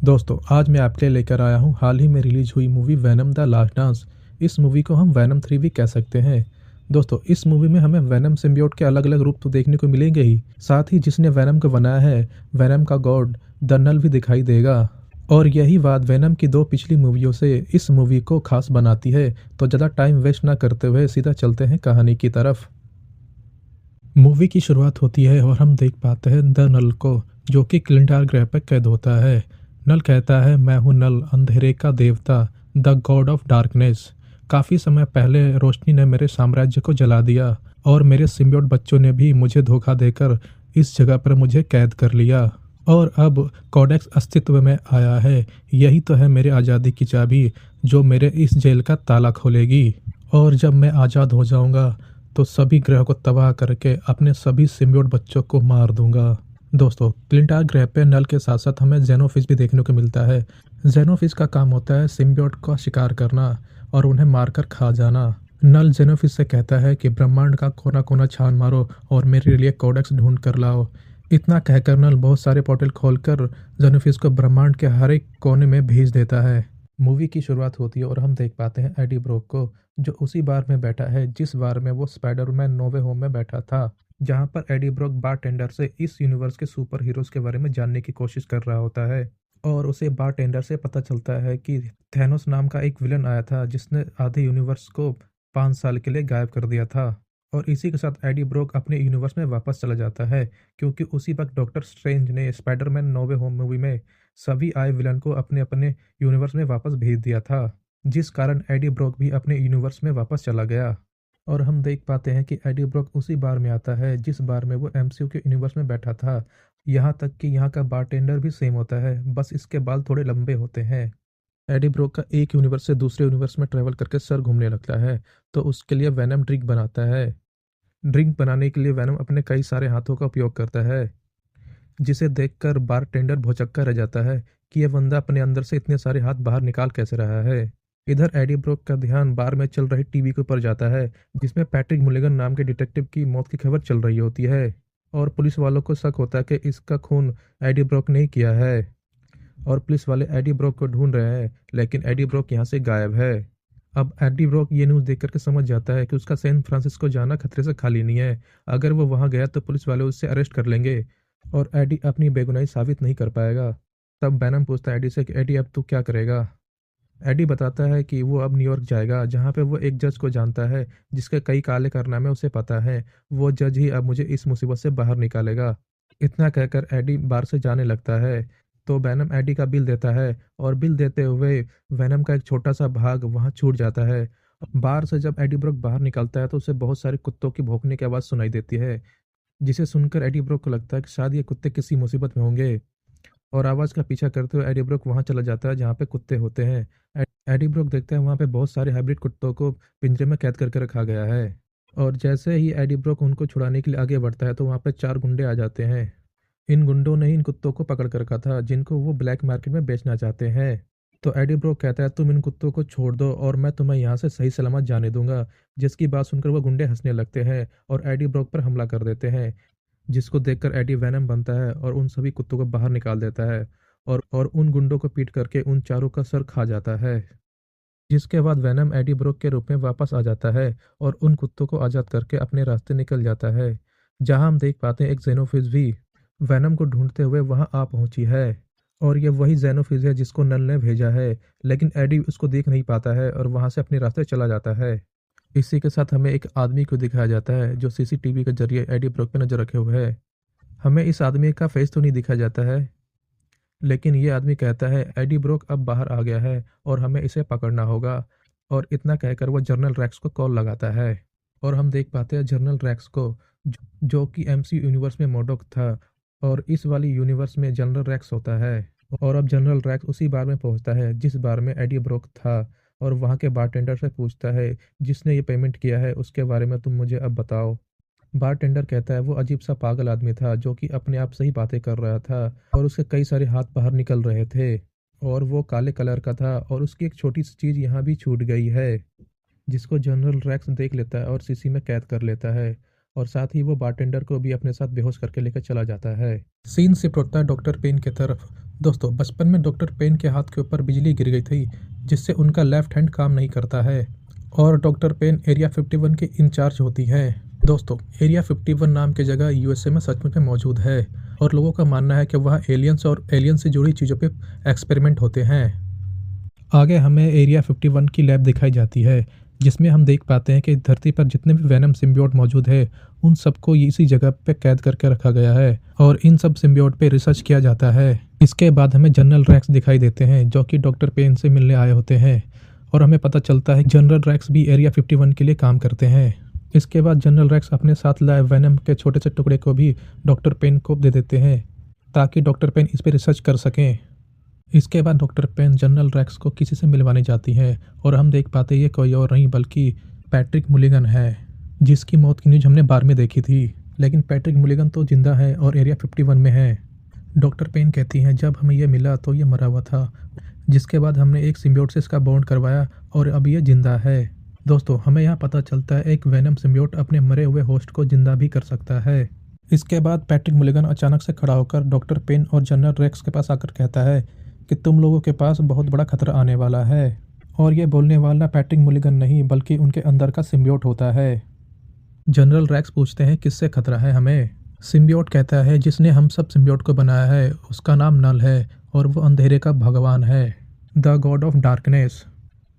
दोस्तों आज मैं आपके लिए लेकर आया हूँ हाल ही में रिलीज हुई movie Venom the last dance. इस मूवी को हम वैनम 3 भी कह सकते हैं। दोस्तों इस मूवी में हमें वैनम सिम्बियोट के अलग अलग रूप तो देखने को मिलेंगे ही, साथ ही जिसने वैनम को बनाया है वैनम का गॉड द नल भी दिखाई देगा। और यही बात वैनम की 2 पिछली मूवियों से इस मूवी को खास बनाती है। तो ज़्यादा टाइम वेस्ट ना करते हुए सीधा चलते हैं कहानी की तरफ। मूवी की शुरुआत होती है और हम देख पाते हैं द नल को, जो कि क्लिंटार ग्रह पर कैद होता है। नल कहता है, मैं हूँ नल, अंधेरे का देवता, द गॉड ऑफ डार्कनेस। काफ़ी समय पहले रोशनी ने मेरे साम्राज्य को जला दिया और मेरे सिम्बियोट बच्चों ने भी मुझे धोखा देकर इस जगह पर मुझे कैद कर लिया। और अब कोडेक्स अस्तित्व में आया है। यही तो है मेरे आज़ादी की चाबी, जो मेरे इस जेल का ताला खोलेगी। और जब मैं आज़ाद हो जाऊंगा तो सभी ग्रह को तबाह करके अपने सभी सिम्बियोट बच्चों को मार दूंगा। दोस्तों क्लिंटार ग्रह पे नल के साथ साथ हमें जेनोफिश भी देखने को मिलता है। जेनोफिश का काम होता है सिम्बियोट का शिकार करना और उन्हें मारकर खा जाना। नल जेनोफिश से कहता है कि ब्रह्मांड का कोना कोना छान मारो और मेरे लिए कोडेक्स ढूंढ कर लाओ। इतना कहकर नल बहुत सारे पोर्टल खोलकर जेनोफिश को ब्रह्मांड के हर एक कोने में भेज देता है। मूवी की शुरुआत होती है और हम देख पाते हैं एडी ब्रोक को, जो उसी बार में बैठा है जिस बार में वो स्पाइडरमैन नो वे होम में बैठा था, जहां पर एडी ब्रोक बारटेंडर से इस यूनिवर्स के सुपर हीरोज के बारे में जानने की कोशिश कर रहा होता है। और उसे बारटेंडर से पता चलता है कि थैनोस नाम का एक विलन आया था जिसने आधे यूनिवर्स को 5 साल के लिए गायब कर दिया था। और इसी के साथ एडी ब्रोक अपने यूनिवर्स में वापस चला जाता है, क्योंकि उसी वक्त डॉक्टर स्ट्रेंज ने स्पाइडरमैन नो वे होम मूवी में सभी आए विलन को अपने अपने यूनिवर्स में वापस भेज दिया था, जिस कारण एडी ब्रोक भी अपने यूनिवर्स में वापस चला गया। और हम देख पाते हैं कि एडी ब्रोक उसी बार में आता है जिस बार में वो एमसीयू के यूनिवर्स में बैठा था। यहाँ तक कि यहाँ का बारटेंडर भी सेम होता है, बस इसके बाल थोड़े लंबे होते हैं। एडी ब्रोक का एक यूनिवर्स से दूसरे यूनिवर्स में ट्रेवल करके सर घूमने लगता है, तो उसके लिए वैनम ड्रिंक बनाता है। ड्रिंक बनाने के लिए वैनम अपने कई सारे हाथों का उपयोग करता है, जिसे देखकर बारटेंडर भौचक्का रह जाता है कि यह बंदा अपने अंदर से इतने सारे हाथ बाहर निकाल कैसे रहा है। इधर एडी ब्रोक का ध्यान बार में चल रही टीवी के ऊपर जाता है, जिसमें पैट्रिक मुलिगन नाम के डिटेक्टिव की मौत की खबर चल रही होती है। और पुलिस वालों को शक होता है कि इसका खून एडी ब्रोक ने ही किया है। और पुलिस वाले एडी ब्रोक को ढूंढ रहे हैं, लेकिन एडी ब्रोक यहाँ से गायब है। अब एडी ब्रोक ये न्यूज़ देख करके समझ जाता है कि उसका सैन फ्रांसिस्को जाना खतरे से खाली नहीं है। अगर वो वहाँ गया तो पुलिस वाले उससे अरेस्ट कर लेंगे और एडी अपनी बेगुनाही साबित नहीं कर पाएगा। तब बैनम पूछता है एडी से कि एडी अब तू क्या करेगा। एडी बताता है कि वो अब न्यूयॉर्क जाएगा, जहाँ पे वो एक जज को जानता है जिसके कई काले कारनामे उसे पता है। वो जज ही अब मुझे इस मुसीबत से बाहर निकालेगा। इतना कहकर एडी बार से जाने लगता है। तो वैनम एडी का बिल देता है और बिल देते हुए वैनम का एक छोटा सा भाग वहाँ छूट जाता है। बार से जब एडी ब्रोक बाहर निकलता है तो उसे बहुत सारे कुत्तों की भौंकने की आवाज़ सुनाई देती है, जिसे सुनकर एडी ब्रोक को लगता है कि शायद ये कुत्ते किसी मुसीबत में होंगे। और आवाज़ का पीछा करते हुए एडी ब्रोक वहाँ चला जाता है जहाँ पे कुत्ते होते हैं। एडी ब्रोक देखता है वहाँ पे बहुत सारे हाइब्रिड कुत्तों को पिंजरे में कैद करके रखा गया है। और जैसे ही एडी ब्रोक उनको छुड़ाने के लिए आगे बढ़ता है तो वहाँ पे 4 गुंडे आ जाते हैं। इन गुंडों ने ही इन कुत्तों को पकड़ कर रखा था, जिनको वो ब्लैक मार्केट में बेचना चाहते हैं। तो एडी ब्रोक कहता है तुम इन कुत्तों को छोड़ दो और मैं तुम्हें यहाँ से सही सलामत जाने दूंगा। जिसकी बात सुनकर वो गुंडे हंसने लगते हैं और एडी ब्रोक पर हमला कर देते हैं, जिसको देखकर एडी वैनम बनता है और उन सभी कुत्तों को बाहर निकाल देता है और उन गुंडों को पीट करके उन चारों का सर खा जाता है। जिसके बाद वैनम एडी ब्रोक के रूप में वापस आ जाता है और उन कुत्तों को आज़ाद करके अपने रास्ते निकल जाता है। जहां हम देख पाते हैं एक जेनोफिज भी वैनम को ढूंढते हुए वहां आ पहुंची है। और ये वही जेनोफिज है जिसको नल ने भेजा है, लेकिन एडी उसको देख नहीं पाता है और वहां से अपने रास्ते चला जाता है। इसी के साथ हमें एक आदमी को दिखाया जाता है जो सीसीटीवी के जरिए एडी ब्रोक पे नजर रखे हुए है। हमें इस आदमी का फेस तो नहीं दिखाया जाता है, लेकिन ये आदमी कहता है एडी ब्रोक अब बाहर आ गया है और हमें इसे पकड़ना होगा। और इतना कहकर वो जनरल रैक्स को कॉल लगाता है और हम देख पाते हैं जनरल रैक्स को, जो कि एमसी यूनिवर्स में मोडोक था और इस वाली यूनिवर्स में जनरल रैक्स होता है। और अब जनरल रैक्स उसी बार में पहुंचता है जिस बार में एडी ब्रोक था और वहाँ के बारटेंडर से पूछता है जिसने ये पेमेंट किया है उसके बारे में तुम मुझे अब बताओ। बारटेंडर कहता है वो अजीब सा पागल आदमी था जो कि अपने आप से ही बातें कर रहा था और उसके कई सारे हाथ बाहर निकल रहे थे और वो काले कलर का था और उसकी एक छोटी सी चीज़ यहाँ भी छूट गई है, जिसको जनरल रैक्स देख लेता है और सीसी में कैद कर लेता है। और साथ ही वो बारटेंडर को भी अपने साथ बेहोश करके लेकर चला जाता है। सीन शिफ्ट होता है डॉक्टर पेन की तरफ, दोस्तों बचपन में डॉक्टर पेन के हाथ के ऊपर बिजली गिर गई थी, जिससे उनका लेफ्ट हैंड काम नहीं करता है और डॉक्टर पेन एरिया 51 की इंचार्ज होती है। दोस्तों एरिया 51 नाम की जगह यूएसए में सचमुच में मौजूद है और लोगों का मानना है कि वहाँ एलियंस और एलियन से जुड़ी चीज़ों पे एक्सपेरिमेंट होते हैं। आगे हमें एरिया 51 की लैब दिखाई जाती है, जिसमें हम देख पाते हैं कि धरती पर जितने भी वेनम सिम्बियोट मौजूद है उन सबको इसी जगह पे कैद करके रखा गया है और इन सब सिम्बियोट पे रिसर्च किया जाता है। इसके बाद हमें जनरल रैक्स दिखाई देते हैं जो कि डॉक्टर पेन से मिलने आए होते हैं और हमें पता चलता है जनरल रैक्स भी एरिया 51 के लिए काम करते हैं। इसके बाद जनरल रैक्स अपने साथ लाए वेनम के छोटे से टुकड़े को भी डॉक्टर पेन को दे देते हैं ताकि डॉक्टर पेन इस पर रिसर्च कर सकें। इसके बाद डॉक्टर पेन जनरल रैक्स को किसी से मिलवाने जाती है और हम देख पाते ये कोई और नहीं बल्कि पैट्रिक मुलिगन है, जिसकी मौत की न्यूज़ हमने बाद में देखी थी। लेकिन पैट्रिक मुलिगन तो जिंदा है और एरिया 51 में है। डॉक्टर पेन कहती हैं जब हमें ये मिला तो ये मरा हुआ था, जिसके बाद हमने एक सिम्बियोट से इसका बॉन्ड करवाया और अब ये जिंदा है। दोस्तों हमें यहाँ पता चलता है एक वेनम सिम्बियोट अपने मरे हुए होस्ट को जिंदा भी कर सकता है। इसके बाद पैट्रिक मुलिगन अचानक से खड़ा होकर डॉक्टर पेन और जनरल रैक्स के पास आकर कहता है कि तुम लोगों के पास बहुत बड़ा खतरा आने वाला है। और ये बोलने वाला पैट्रिक मुलिगन नहीं बल्कि उनके अंदर का सिम्बियोट होता है। जनरल रैक्स पूछते हैं किससे खतरा है हमें। सिम्बियोट कहता है जिसने हम सब सिम्बियोट को बनाया है उसका नाम नल है और वो अंधेरे का भगवान है, द गॉड ऑफ डार्कनेस।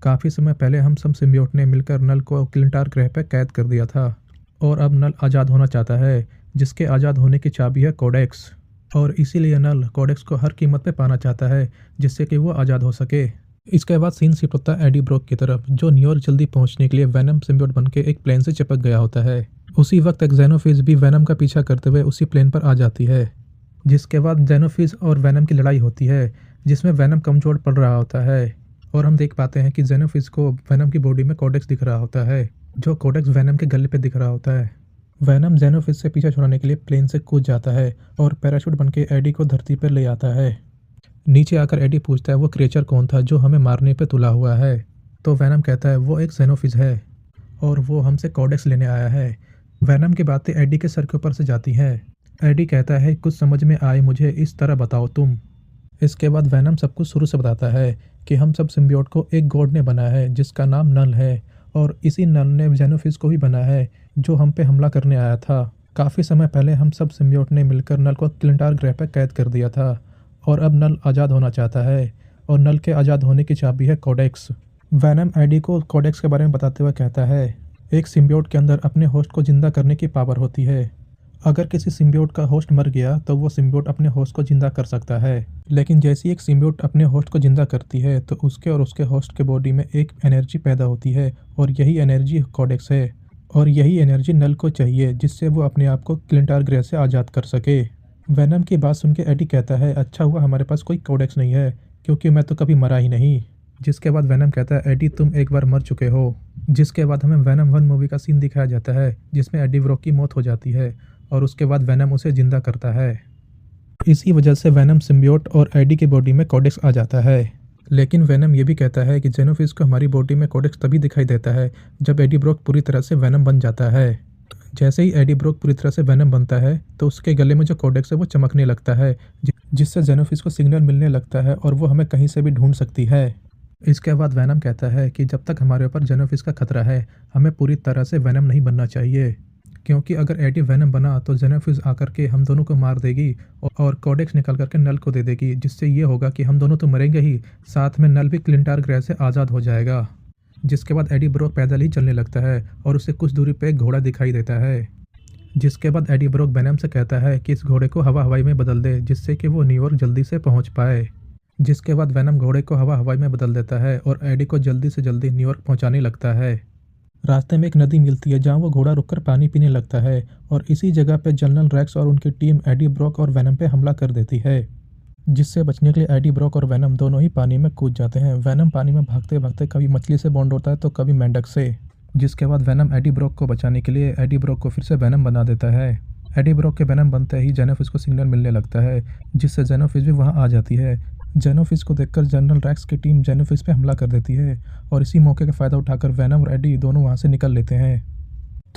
काफ़ी समय पहले हम सब सिम्बियोट ने मिलकर नल को क्लिंटार ग्रह पर कैद कर दिया था और अब नल आज़ाद होना चाहता है, जिसके आज़ाद होने की चाबी है कोडेक्स। और इसीलिए नल कोडेक्स को हर कीमत पे पाना चाहता है जिससे कि वो आज़ाद हो सके। इसके बाद सीन शिफ्ट होता है एडी ब्रॉक की तरफ, जो न्यूयॉर्क जल्दी पहुंचने के लिए वेनम सिम्बियोट बन के एक प्लेन से चिपक गया होता है। उसी वक्त एक जेनोफिज भी वेनम का पीछा करते हुए उसी प्लेन पर आ जाती है, जिसके बाद जेनोफिज और वेनम की लड़ाई होती है जिसमें वेनम कमजोर पड़ रहा होता है और हम देख पाते हैं कि जेनोफिज को वेनम की बॉडी में कोडेक्स दिख रहा होता है, जो कोडेक्स वेनम के गले पे दिख रहा होता है। वेनम जेनोफिज से पीछा छुड़ाने के लिए प्लेन से कूद जाता है और पैराशूट बनके एडी को धरती पर ले आता है। नीचे आकर एडी पूछता है वो क्रिएचर कौन था जो हमें मारने पे तुला हुआ है। तो वेनम कहता है वो एक जेनोफिज है और वो हमसे कोडेक्स लेने आया है। वेनम की बातें एडी के सर के ऊपर से जाती हैं। एडी कहता है कुछ समझ में आए मुझे, इस तरह बताओ तुम। इसके बाद वेनम सब कुछ शुरू से बताता है कि हम सब सिम्बियोट को एक गॉड ने बनाया है जिसका नाम नल है और इसी नल ने जेनोफिज को भी बनाया है जो हम पे हमला करने आया था। काफ़ी समय पहले हम सब सिम्बियोट ने मिलकर नल को क्लिंटार ग्रह पर कैद कर दिया था और अब नल आज़ाद होना चाहता है और नल के आज़ाद होने की चाबी है कोडेक्स। वेनम एडी को कोडेक्स के बारे में बताते हुए कहता है एक सिम्बियोट के अंदर अपने होस्ट को जिंदा करने की पावर होती है। अगर किसी सिम्बियोट का होस्ट मर गया तो वो सिम्बियोट अपने होस्ट को जिंदा कर सकता है, लेकिन जैसे एक सिम्बियोट अपने होस्ट को जिंदा करती है तो उसके और उसके होस्ट के बॉडी में एक एनर्जी पैदा होती है और यही एनर्जी कोडेक्स है और यही एनर्जी नल को चाहिए जिससे वो अपने आप को क्लिंटार ग्रह से आज़ाद कर सके। वेनम की बात सुन के एडी कहता है अच्छा हुआ हमारे पास कोई कोडेक्स नहीं है क्योंकि मैं तो कभी मरा ही नहीं। जिसके बाद वेनम कहता है एडी तुम एक बार मर चुके हो। जिसके बाद हमें वेनम 1 मूवी का सीन दिखाया जाता है जिसमें एडी ब्रॉक की मौत हो जाती है और उसके बाद वेनम उसे जिंदा करता है। इसी वजह से वेनम सिम्बियोट और एडी की बॉडी में कोडेक्स आ जाता है। लेकिन वेनम ये भी कहता है कि जेनोफिज को हमारी बॉडी में कोडेक्स तभी दिखाई देता है जब एडी ब्रॉक पूरी तरह से वेनम बन जाता है। जैसे ही एडी ब्रॉक पूरी तरह से वेनम बनता है तो उसके गले में जो कोडेक्स है वो चमकने लगता है, जिससे जेनोफिज को सिग्नल मिलने लगता है और वो हमें कहीं से भी ढूंढ सकती है। इसके बाद वेनम कहता है कि जब तक हमारे ऊपर जेनोफिज का खतरा है हमें पूरी तरह से वेनम नहीं बनना चाहिए, क्योंकि अगर एडी वेनम बना तो जेनोफिज आकर के हम दोनों को मार देगी और कोडेक्स निकाल करके नल को दे देगी, जिससे ये होगा कि हम दोनों तो मरेंगे ही, साथ में नल भी क्लिंटार ग्रह से आज़ाद हो जाएगा। जिसके बाद एडी ब्रॉक पैदल ही चलने लगता है और उसे कुछ दूरी पे एक घोड़ा दिखाई देता है। जिसके बाद एडी ब्रॉक वेनम से कहता है कि इस घोड़े को हवाई में बदल दे जिससे कि वो न्यूयॉर्क जल्दी से पहुंच पाए। जिसके बाद वेनम घोड़े को हवाई में बदल देता है और एडी को जल्दी से जल्दी न्यूयॉर्क पहुंचाने लगता है। रास्ते में एक नदी मिलती है जहां वो घोड़ा रुककर पानी पीने लगता है और इसी जगह पे जनरल रैक्स और उनकी टीम एडी ब्रॉक और वेनम पे हमला कर देती है, जिससे बचने के लिए एडी ब्रॉक और वेनम दोनों ही पानी में कूद जाते हैं। वेनम पानी में भागते भागते कभी मछली से बॉन्ड होता है तो कभी मेंढक से। जिसके बाद वेनम एडी ब्रॉक को बचाने के लिए एडी ब्रॉक को फिर से वेनम बना देता है। एडी ब्रॉक के वेनम बनते ही जेनोफिज को सिग्नल मिलने लगता है, जिससे जेनोफिज भी वहां आ जाती है। जेनोफिज को देखकर जनरल रैक्स की टीम जेनोफिज पे हमला कर देती है और इसी मौके का फ़ायदा उठाकर वेनम और एडी दोनों वहां से निकल लेते हैं।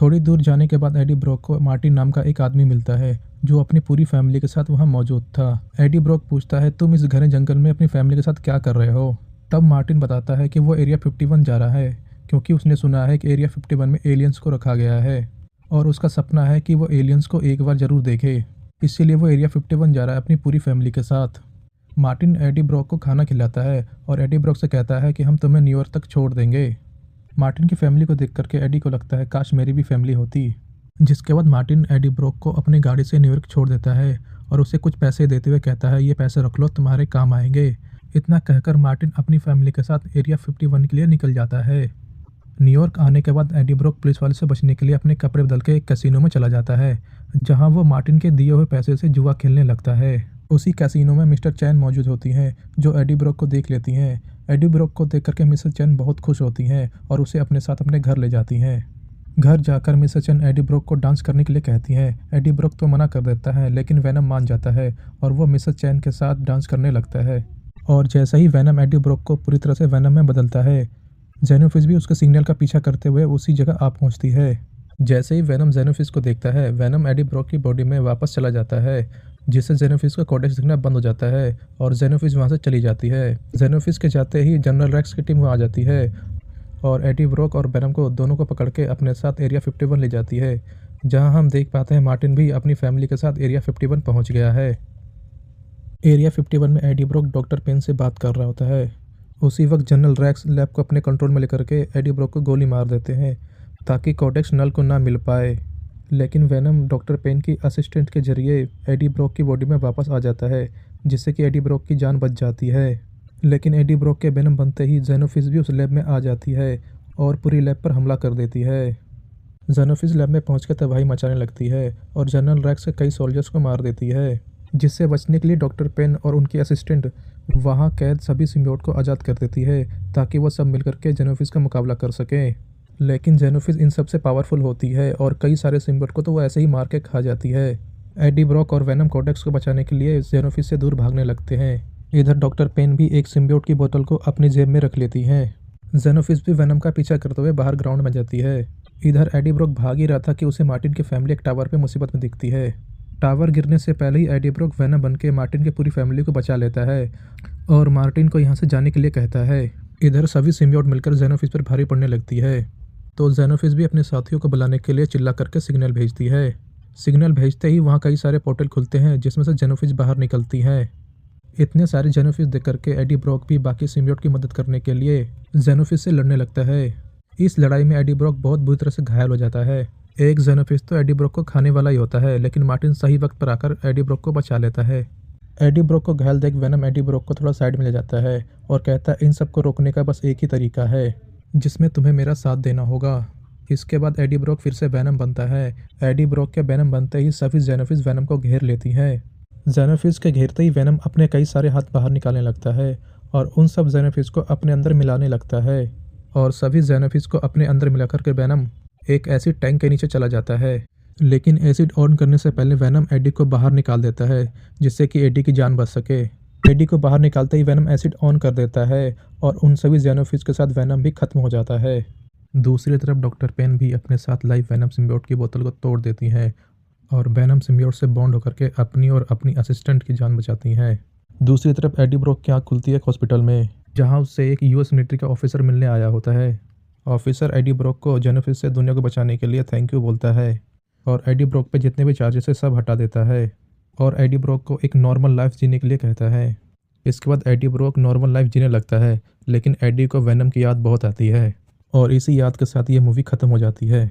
थोड़ी दूर जाने के बाद एडी ब्रॉक को मार्टिन नाम का एक आदमी मिलता है जो अपनी पूरी फैमिली के साथ वहाँ मौजूद था। एडी ब्रॉक पूछता है, तुम इस घने जंगल में अपनी फैमिली के साथ क्या कर रहे हो? तब मार्टिन बताता है कि वो एरिया 51 जा रहा है क्योंकि उसने सुना है कि एरिया 51 में एलियंस को रखा गया है और उसका सपना है कि वो एलियंस को एक बार ज़रूर देखे। इसीलिए वो एरिया 51 जा रहा है अपनी पूरी फैमिली के साथ। मार्टिन एडी ब्रॉक को खाना खिलाता है और एडी ब्रॉक से कहता है कि हम तुम्हें न्यूयॉर्क तक छोड़ देंगे। मार्टिन की फैमिली को देख करके एडी को लगता है काश मेरी भी फैमिली होती। जिसके बाद मार्टिन एडी ब्रॉक को अपनी गाड़ी से न्यूयॉर्क छोड़ देता है और उसे कुछ पैसे देते हुए कहता है, ये पैसे रख लो, तुम्हारे काम आएंगे। इतना कहकर मार्टिन अपनी फैमिली के साथ एरिया 51 के लिए निकल जाता है। न्यूयॉर्क आने के बाद एडी ब्रॉक पुलिस वाले से बचने के लिए अपने कपड़े बदल के एक कैसीनो में चला जाता है जहां वो मार्टिन के दिए हुए पैसे से जुआ खेलने लगता है। उसी कैसीनो में मिस्टर चैन मौजूद होती हैं जो एडी ब्रॉक को देख लेती हैं। एडी ब्रॉक को देख करके मिस्टर चैन बहुत खुश होती हैं और उसे अपने साथ अपने घर ले जाती हैं। घर जाकर मिस्टर चैन एडी ब्रॉक को डांस करने के लिए कहती हैं। एडी ब्रॉक तो मना कर देता है लेकिन वेनम मान जाता है और वो मिस्टर चैन के साथ डांस करने लगता है। और जैसे ही वेनम एडी ब्रॉक को पूरी तरह से वेनम में बदलता है, जेनोफिस भी उसके सिग्नल का पीछा करते हुए उसी जगह आ पहुंचती है। जैसे ही वेनम जेनोफिस को देखता है, वेनम एडी ब्रॉक की बॉडी में वापस चला जाता है जिससे जेनोफिस का कोडेक्स दिखना बंद हो जाता है और जेनोफिस वहां से चली जाती है। जेनोफिस के जाते ही जनरल रेक्स की टीम वहां आ जाती है और एडी ब्रॉक और वेनम को दोनों को पकड़ के अपने साथ एरिया 51 ले जाती है जहां हम देख पाते हैं मार्टिन भी अपनी फैमिली के साथ एरिया 51 पहुंच गया है। एरिया 51 में एडी ब्रॉक डॉक्टर पेन से बात कर रहा होता है। उसी वक्त जनरल रैक्स लैब को अपने कंट्रोल में लेकर के एडी ब्रॉक को गोली मार देते हैं ताकि कोडेक्स नल को ना मिल पाए। लेकिन वेनम डॉक्टर पेन की असिस्टेंट के जरिए एडी ब्रॉक की बॉडी में वापस आ जाता है जिससे कि एडी ब्रॉक की जान बच जाती है। लेकिन एडी ब्रॉक के वेनम बनते ही जेनोफिस भी उस लैब में आ जाती है और पूरी लैब पर हमला कर देती है। जेनोफिस लैब में पहुंचकर तबाही मचाने लगती है और जनरल रैक्स के कई सोल्जर्स को मार देती है। जिससे बचने के लिए डॉक्टर पेन और उनकी असिस्टेंट वहां कैद सभी सिम्बियोट को आज़ाद कर देती है ताकि वो सब मिलकर के जेनोफिस का मुकाबला कर सकें। लेकिन जेनोफिस इन सब से पावरफुल होती है और कई सारे सिम्बियोट को तो वो ऐसे ही मार के खा जाती है। एडी ब्रॉक और वेनम कोडेक्स को बचाने के लिए जेनोफिस से दूर भागने लगते हैं। इधर डॉक्टर पेन भी एक सिम्बियोट की बोतल को अपनी जेब में रख लेती हैं। जेनोफिस भी वेनम का पीछा करते हुए बाहर ग्राउंड में जाती है। इधर एडी ब्रॉक भाग ही रहा था कि उसे मार्टिन की फैमिली एक टावर पे मुसीबत में दिखती है। टावर गिरने से पहले ही एडी ब्रॉक वेनम बन के मार्टिन की पूरी फैमिली को बचा लेता है और मार्टिन को यहाँ से जाने के लिए कहता है। इधर सभी सिम्बियोट मिलकर जेनोफिस पर भारी पड़ने लगती है तो जेनोफिस भी अपने साथियों को बुलाने के लिए चिल्ला करके सिग्नल भेजती है। सिग्नल भेजते ही वहाँ कई सारे पोर्टल खुलते हैं जिसमें से जेनोफिस बाहर निकलती हैं। इतने सारे जेनोफिस देख करके एडी ब्रॉक भी बाकी सिम्बियोट की मदद करने के लिए जेनोफिस से लड़ने लगता है। इस लड़ाई में एडी ब्रॉक बहुत बुरी तरह से घायल हो जाता है। एक जेनोफिस तो एडी ब्रॉक को खाने वाला ही होता है लेकिन मार्टिन सही वक्त पर आकर एडी ब्रॉक को बचा लेता है। एडी ब्रॉक को घायल देख वेनम एडी ब्रॉक को थोड़ा साइड में ले जाता है और कहता है इन सबको रोकने का बस एक ही तरीका है जिसमें तुम्हें मेरा साथ देना होगा। इसके बाद एडी ब्रॉक फिर से वेनम बनता है। एडी ब्रॉक के वेनम बनते ही सभी जेनोफिस वेनम को घेर लेती हैं। जेनोफिस के घेरते ही वेनम अपने कई सारे हाथ बाहर निकालने लगता है और उन सब जेनोफिस को अपने अंदर मिलाने लगता है और सभी जेनोफिस को अपने अंदर मिलाकर के वेनम एक एसिड टैंक के नीचे चला जाता है। लेकिन एसिड ऑन करने से पहले वेनम एडी को बाहर निकाल देता है जिससे कि एडी की जान बच सके। एडी को बाहर निकालते ही वेनम एसिड ऑन कर देता है और उन सभी जेनोफिस के साथ वेनम भी खत्म हो जाता है। दूसरी तरफ डॉक्टर पेन भी अपने साथ लाइव वेनम सिम्बियोट की बोतल को तोड़ देती हैं और वेनम सिम्बियोट से बॉन्ड होकर के अपनी और अपनी असिस्टेंट की जान बचाती हैं। दूसरी तरफ एडी ब्रॉक की आँख खुलती है एक हॉस्पिटल में जहाँ उससे एक यूएस मिलिट्री का ऑफिसर मिलने आया होता है। ऑफिसर एडी ब्रॉक को जेनोफिस से दुनिया को बचाने के लिए थैंक यू बोलता है और एडी ब्रॉक पे जितने भी चार्जेस है सब हटा देता है और एडी ब्रॉक को एक नॉर्मल लाइफ जीने के लिए कहता है। इसके बाद एडी ब्रॉक नॉर्मल लाइफ जीने लगता है लेकिन एडी को वेनम की याद बहुत आती है और इसी याद के साथ ये मूवी ख़त्म हो जाती है।